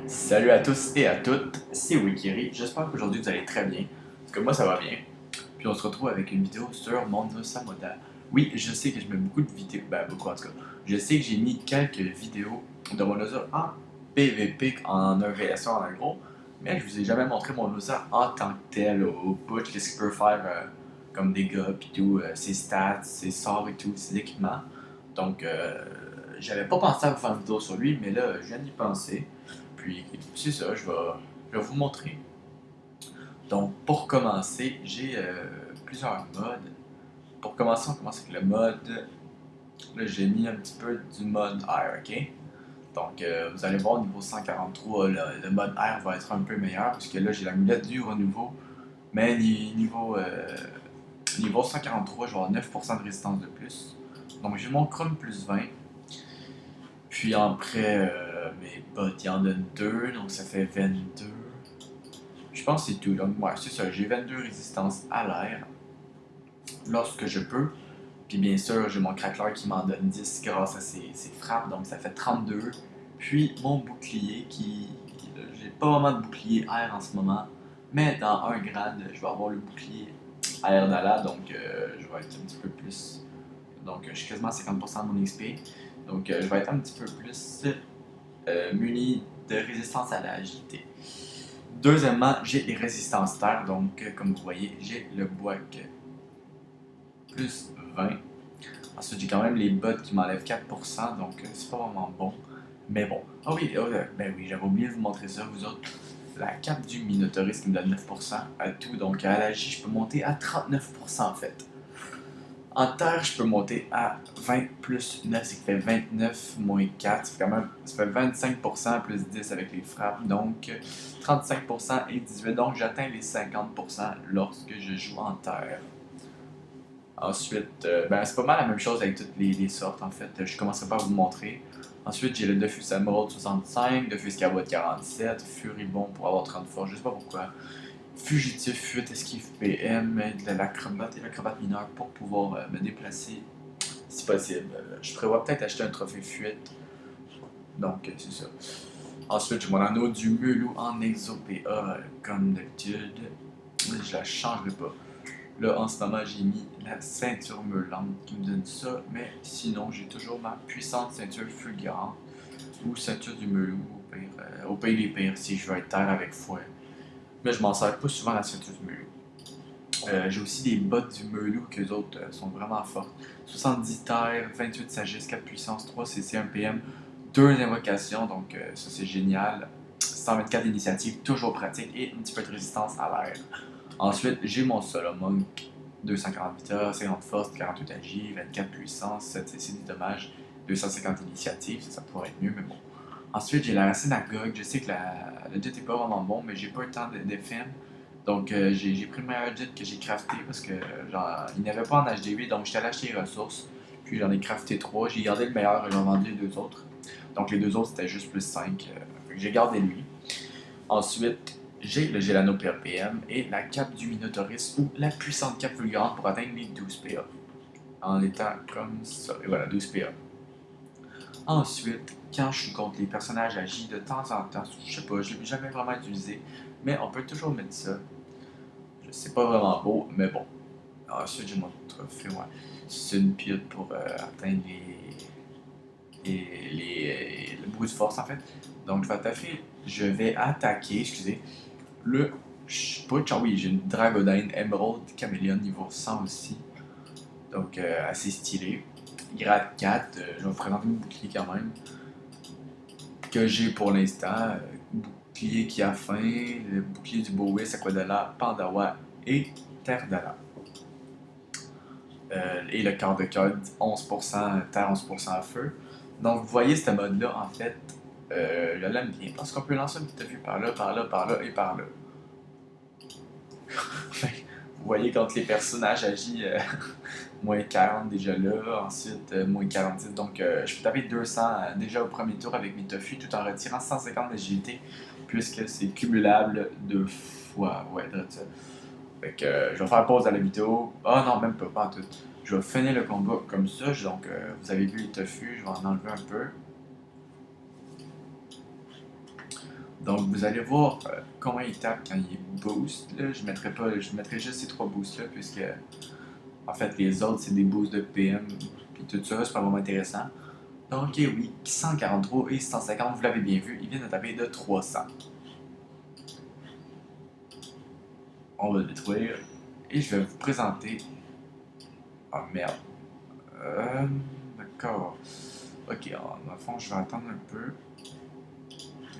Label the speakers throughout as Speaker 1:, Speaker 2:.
Speaker 1: Salut à tous et à toutes, c'est Wikiri. J'espère qu'aujourd'hui vous allez très bien, parce que moi ça va bien. Puis on se retrouve avec une vidéo sur mon Osamoda. Oui, je sais que je mets beaucoup de vidéos, ben beaucoup en tout cas. Je sais que j'ai mis quelques vidéos de mon Osa en PVP, en 1vs1 en gros, mais je vous ai jamais montré mon Osa en tant que tel, au bout, qu'est-ce qu'il peut faire comme dégâts, puis tout, ses stats, ses sorts et tout, ses équipements. Donc, j'avais pas pensé à vous faire une vidéo sur lui, mais là, je viens d'y penser. Puis, c'est ça, je vais vous montrer. Donc, pour commencer, j'ai plusieurs modes. Pour commencer, on commence avec le mode. Là, j'ai mis un petit peu du mode air, ok? Donc, vous allez voir, au niveau 143, le mode air va être un peu meilleur, parce que là, j'ai l'amulette du renouveau. Mais niveau 143, je vais avoir 9% de résistance de plus. Donc, j'ai mon chrome plus 20. Puis après, mes bottes, il y en a deux, donc ça fait 22. Je pense que c'est tout. Donc, ouais, c'est ça. J'ai 22 résistances à l'air lorsque je peux. Puis bien sûr, j'ai mon craqueleur qui m'en donne 10 grâce à ses frappes, donc ça fait 32. Puis mon bouclier qui. J'ai pas vraiment de bouclier air en ce moment, mais dans un grade, je vais avoir le bouclier air d'Ala, donc je vais être un petit peu plus. Donc je suis quasiment à 50% de mon XP. Donc je vais être un petit peu plus muni de résistance à l'agilité. Deuxièmement, j'ai les résistances terre, donc comme vous voyez, j'ai le boac plus 20. Ensuite, j'ai quand même les bottes qui m'enlèvent 4%, donc c'est pas vraiment bon. Mais bon. Ah oui, ben oui, j'avais oublié de vous montrer ça, vous autres. La cape du Minotaurus qui me donne 9% à tout, donc à l'agi, je peux monter à 39% en fait. En terre, je peux monter à 20 plus 9, ce qui fait 29 moins 4. Ça fait 25% plus 10 avec les frappes. Donc 35% et 18. Donc j'atteins les 50% lorsque je joue en terre. Ensuite, ben, c'est pas mal la même chose avec toutes les sortes en fait. Je commencerai pas à vous montrer. Ensuite, j'ai le Defus Emerald 65, Defus Cabot 47, Furibond pour avoir 30 forces, je sais pas pourquoi. Fugitif, fuite, esquive PM, de l'acrobate et l'acrobate mineur pour pouvoir me déplacer si possible. Je prévois peut-être acheter un trophée fuite. Donc, c'est ça. Ensuite, j'ai mon anneau du Melou en Exopéa, comme d'habitude. Je la changerai pas. Là, en ce moment, j'ai mis la ceinture meulante qui me donne ça, mais sinon, j'ai toujours ma puissante ceinture fulgurante ou ceinture du Melou, au pays des pires, si je veux être terre avec fouet. Mais je m'en sers pas souvent la ceinture du Melou. J'ai aussi des bottes du Melou que les autres sont vraiment fortes. 70 terre, 28 sagesse, 4 puissance, 3 CC, 1 PM, 2 invocations, donc ça c'est génial. 124 d'initiative, toujours pratique, et un petit peu de résistance à l'air. Ensuite, j'ai mon solo monk, 240 vita, 50 force, 48 agi, 24 puissance, 7 CC de dommages, 250 initiative, ça pourrait être mieux, mais bon. Ensuite, j'ai la racine à Gog. Je sais que le jet est pas vraiment bon, mais j'ai pas eu le temps de défendre. Donc, j'ai pris le meilleur jet que j'ai crafté parce que genre, il n'y avait pas en HDV, donc j'étais allé acheter les ressources. Puis j'en ai crafté 3. J'ai gardé le meilleur et j'en ai vendu les deux autres. Donc, les deux autres, c'était juste plus 5. J'ai gardé lui. Ensuite, j'ai le Gelano PAPM et la cape du Minotaurus ou la puissante cape fulgurante pour atteindre les 12 PA. En étant comme ça. Et voilà, 12 PA. Ensuite, quand je suis contre les personnages agis de temps en temps, je sais pas, je l'ai jamais vraiment utilisé, mais on peut toujours mettre ça. C'est pas vraiment beau, mais bon. Ensuite, j'ai mon trophée, ouais. C'est une piote pour atteindre le bruit de force en fait. Donc, je vais attaquer, excusez, le Putsch. Ah oui, j'ai une Dragodine Emerald Caméléon niveau 100 aussi. Donc, assez stylé. Grade 4, je vais vous présenter mon bouclier quand même. Que j'ai pour l'instant. Bouclier qui a faim, le bouclier du Bois, Aquadala, Pandawa et Terre-Dala. Et le quart de cœur, 11% terre, 11% à feu. Donc, vous voyez, ce mode-là, en fait, je l'aime bien parce qu'on peut lancer une petite vue par là, par là, par là et par là. Vous voyez, quand les personnages agissent, moins 40 déjà là, ensuite moins 46. Donc, je peux taper 200 déjà au premier tour avec mes tofu tout en retirant 150 d'agilité puisque c'est cumulable deux fois. Ouais, ça. Fait que je vais faire pause à la vidéo. Ah non, même pas en tout. Je vais finir le combat comme ça. Donc, vous avez vu les tofu, je vais en enlever un peu. Donc vous allez voir comment il tape quand il boost. Là, je mettrai juste ces 3 boosts là, puisque en fait les autres c'est des boosts de PM et tout ça, c'est pas vraiment intéressant. Donc oui, 143 et 150, vous l'avez bien vu, il vient de taper de 300. On va le détruire et je vais vous présenter. Ah merde. D'accord. Ok, dans le fond, je vais attendre un peu.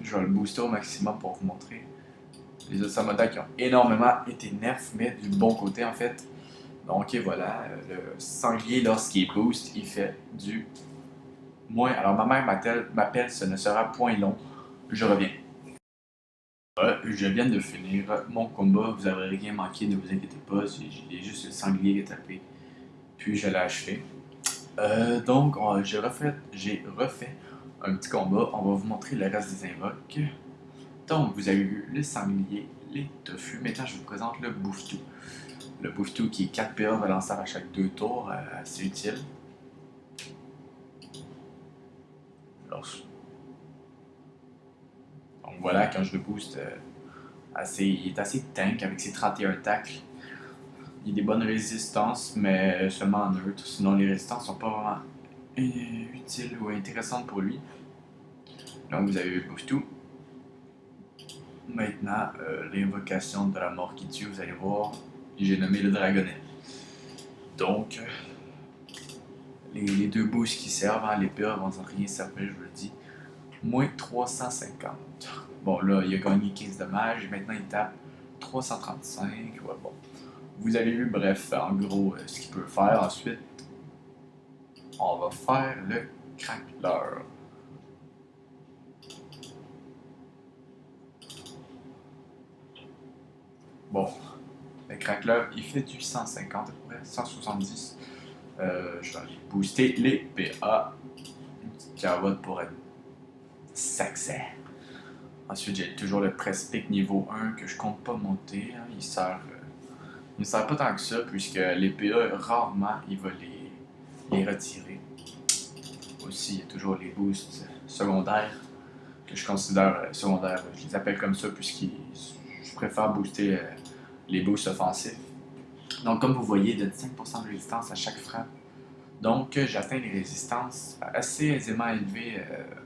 Speaker 1: Je vais le booster au maximum pour vous montrer. Les Osamoda qui ont énormément été nerfs, mais du bon côté en fait. Donc voilà, le sanglier lorsqu'il boost, il fait du moins. Alors ma mère m'appelle, ce ne sera point long. Je reviens. Je viens de finir mon combat, vous n'avez rien manqué, ne vous inquiétez pas, j'ai juste le sanglier qui est tapé, puis je l'ai achevé. Donc j'ai refait un petit combat, on va vous montrer le reste des invoques. Donc vous avez vu le sanglier, les tofu, maintenant je vous présente le bouffe-tout. Le bouffe-tout qui est 4 PA relançable à chaque 2 tours, assez utile. Donc voilà, quand je le booste, il est assez tank avec ses 31 tacles. Il y a des bonnes résistances, mais seulement en neutre. Sinon, les résistances sont pas vraiment utiles ou intéressantes pour lui. Donc, vous avez eu Bouffe-Tout. Maintenant, l'invocation de la mort qui tue, vous allez voir, j'ai nommé le dragonnet. Donc, les 2 boosts qui servent, hein, les PA vont rien servir, je vous le dis. Moins 350. Bon, là, il a gagné 15 dommages, et maintenant il tape 335. Ouais, bon. Vous avez vu, bref, en gros, ce qu'il peut faire. Ensuite, on va faire le craqueleur. Bon, le craqueleur, il fait du 150 à peu près, 170. Je vais aller booster les PA. Une petite carotte pour être succès. Ensuite, j'ai toujours le Prespic niveau 1 que je compte pas monter. Hein. Il ne sert pas tant que ça, puisque les PA, rarement, il va les retirer. Aussi, il y a toujours les boosts secondaires, que je considère secondaires. Je les appelle comme ça, je préfère booster les boosts offensifs. Donc, comme vous voyez, de 5% de résistance à chaque frappe. Donc, j'atteins les résistances assez aisément élevées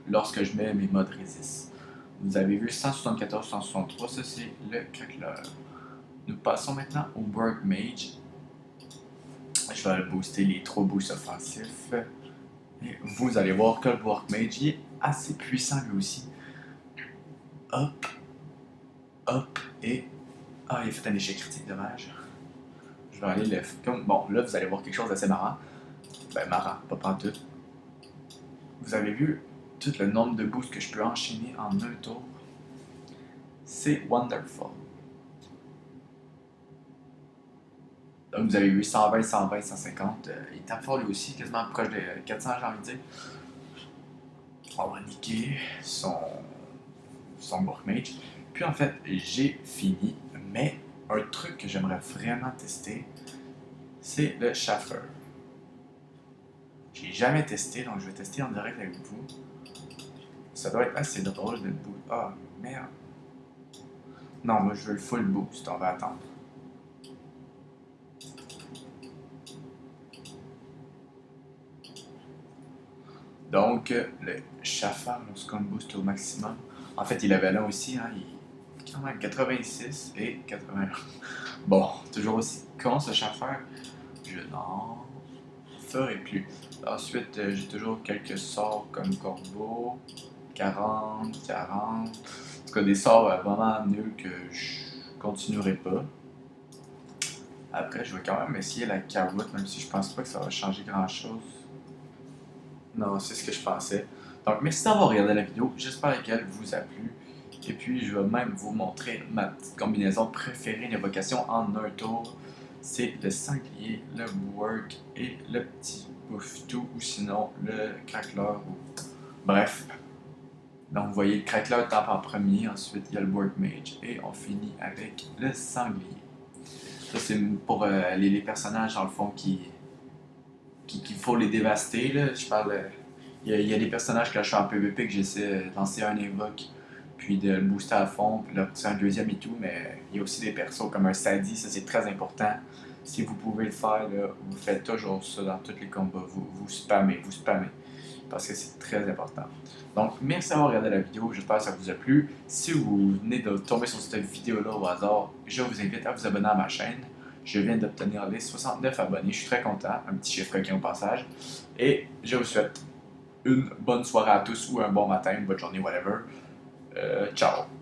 Speaker 1: lorsque je mets mes modes résist. Vous avez vu 174, 163, ça c'est le craqueleur. Nous passons maintenant au Work Mage. Je vais booster les 3 boosts offensifs. Et vous allez voir que le Work Mage est assez puissant lui aussi. Hop, hop, et... Ah, il a fait un échec critique, dommage. Je vais aller le... Bon, là, vous allez voir quelque chose d'assez marrant. Ben, marrant, pas pantoute. Vous avez vu tout le nombre de boosts que je peux enchaîner en un tour. C'est wonderful. Donc, vous avez vu 120, 120, 150. Il tape fort lui aussi, quasiment proche de 400, j'ai envie de dire. On va niquer son Bourg-Mage. Puis en fait, j'ai fini, mais un truc que j'aimerais vraiment tester, c'est le Schaffer. J'ai jamais testé, donc je vais tester en direct avec vous. Ça doit être assez drôle de le boost. Ah, merde. Non, moi je veux le full boost, on va attendre. Donc, le Schaffer, lorsqu'on le booste au maximum, en fait, il avait là aussi, hein, il est quand même 86 et 81. Bon, toujours aussi con ce Schaffer. Je n'en ferai plus. Ensuite, j'ai toujours quelques sorts comme Corbeau, 40, 40. En tout cas, des sorts vraiment nuls que je continuerai pas. Après, je vais quand même essayer la carotte, même si je pense pas que ça va changer grand chose. Non, c'est ce que je pensais. Donc, merci d'avoir regardé la vidéo. J'espère qu'elle vous a plu. Et puis, je vais même vous montrer ma petite combinaison préférée d'invocation en un tour. C'est le sanglier, le work et le petit bouffe-tout, ou sinon le craqueleur. Bref. Donc, vous voyez, le craqueleur tape en premier, ensuite il y a le work mage, et on finit avec le sanglier. Ça, c'est pour les personnages, dans le fond, qu'il faut les dévaster. Là. Je parle. Il y a des personnages que je suis en PvP que j'essaie de lancer un invoque, puis de le booster à fond, puis là, c'est un deuxième et tout, mais il y a aussi des persos comme un Sadie, ça c'est très important. Si vous pouvez le faire, là, vous faites toujours ça dans tous les combats, vous spammez, parce que c'est très important. Donc, merci d'avoir regardé la vidéo, j'espère que ça vous a plu. Si vous venez de tomber sur cette vidéo-là au hasard, je vous invite à vous abonner à ma chaîne. Je viens d'obtenir les 69 abonnés, je suis très content, un petit chiffre requin au passage. Et je vous souhaite une bonne soirée à tous ou un bon matin, une bonne journée, whatever. Ciao!